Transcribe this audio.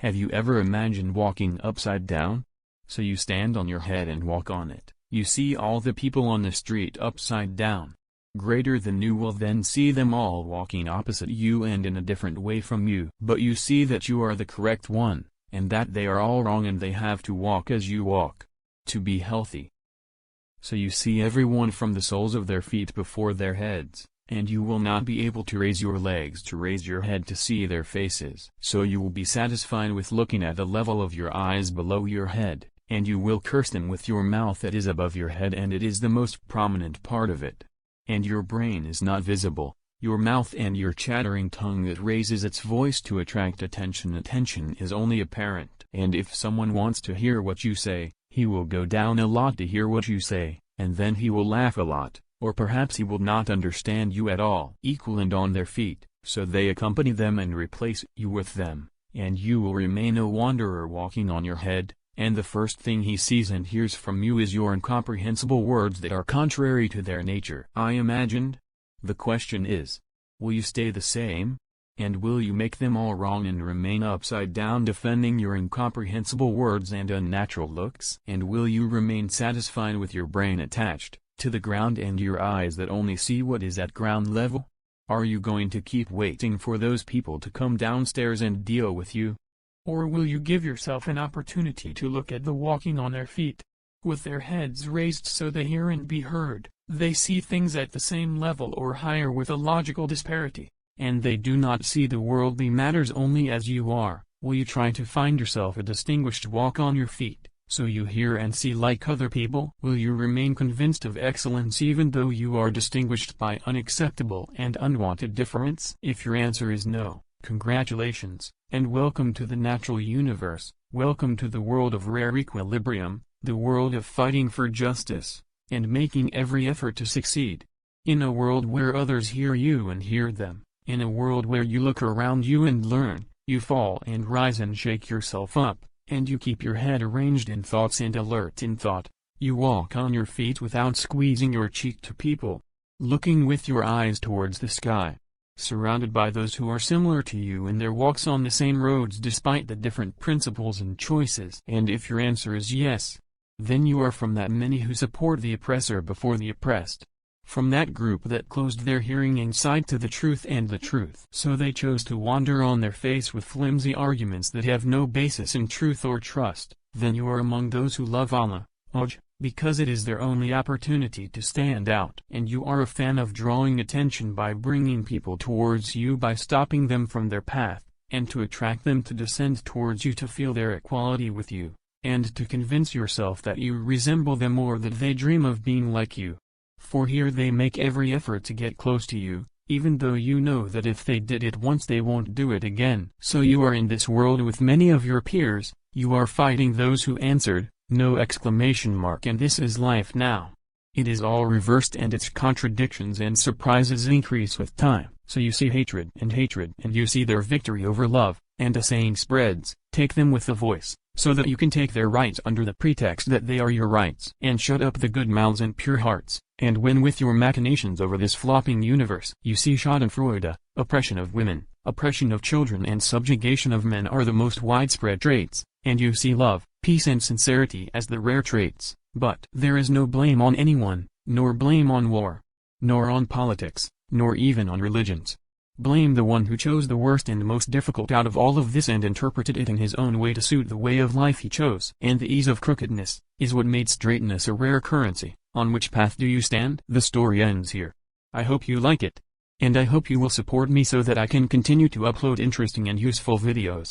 Have you ever imagined walking upside down? So you stand on your head and walk on it. You see all the people on the street upside down. Greater than you will then see them all walking opposite you and in a different way from you. But you see that you are the correct one, and that they are all wrong and they have to walk as you walk, to be healthy. So you see everyone from the soles of their feet before their heads, and you will not be able to raise your legs to raise your head to see their faces. So you will be satisfied with looking at the level of your eyes below your head, and you will curse them with your mouth that is above your head, and it is the most prominent part of it. And your brain is not visible, your mouth and your chattering tongue that raises its voice to attract attention. Attention is only apparent. And if someone wants to hear what you say, he will go down a lot to hear what you say, and then he will laugh a lot, or perhaps he will not understand you at all. Equal and on their feet, so they accompany them and replace you with them, and you will remain a wanderer walking on your head, and the first thing he sees and hears from you is your incomprehensible words that are contrary to their nature. I imagined. The question is, will you stay the same? And will you make them all wrong and remain upside down defending your incomprehensible words and unnatural looks? And will you remain satisfied with your brain attached to the ground and your eyes that only see what is at ground level? Are you going to keep waiting for those people to come downstairs and deal with you? Or will you give yourself an opportunity to look at the walking on their feet, with their heads raised so they hear and be heard? They see things at the same level or higher with a logical disparity, and they do not see the worldly matters only as you are. Will you try to find yourself a distinguished walk on your feet, so you hear and see like other people? Will you remain convinced of excellence even though you are distinguished by unacceptable and unwanted difference? If your answer is no, congratulations, and welcome to the natural universe, welcome to the world of rare equilibrium, the world of fighting for justice, and making every effort to succeed. In a world where others hear you and hear them, in a world where you look around you and learn, you fall and rise and shake yourself up, and you keep your head arranged in thoughts and alert in thought, you walk on your feet without squeezing your cheek to people, looking with your eyes towards the sky, surrounded by those who are similar to you in their walks on the same roads despite the different principles and choices. And if your answer is yes, then you are from that many who support the oppressor before the oppressed, from that group that closed their hearing and sight to the truth and the truth. So they chose to wander on their face with flimsy arguments that have no basis in truth or trust. Then you are among those who love Allah, because it is their only opportunity to stand out. And you are a fan of drawing attention by bringing people towards you by stopping them from their path, and to attract them to descend towards you to feel their equality with you, and to convince yourself that you resemble them or that they dream of being like you. For here they make every effort to get close to you, even though you know that if they did it once they won't do it again. So you are in this world with many of your peers, you are fighting those who answered, no exclamation mark, and this is life now. It is all reversed and its contradictions and surprises increase with time. So you see hatred and you see their victory over love, and a saying spreads, take them with a voice, so that you can take their rights under the pretext that they are your rights, and shut up the good mouths and pure hearts. And when with your machinations over this flopping universe you see schadenfreude, oppression of women, oppression of children and subjugation of men are the most widespread traits, and you see love, peace and sincerity as the rare traits, but there is no blame on anyone, nor blame on war, nor on politics, nor even on religions. Blame the one who chose the worst and most difficult out of all of this and interpreted it in his own way to suit the way of life he chose. And the ease of crookedness is what made straightness a rare currency. On which path do you stand? The story ends here. I hope you like it. And I hope you will support me so that I can continue to upload interesting and useful videos.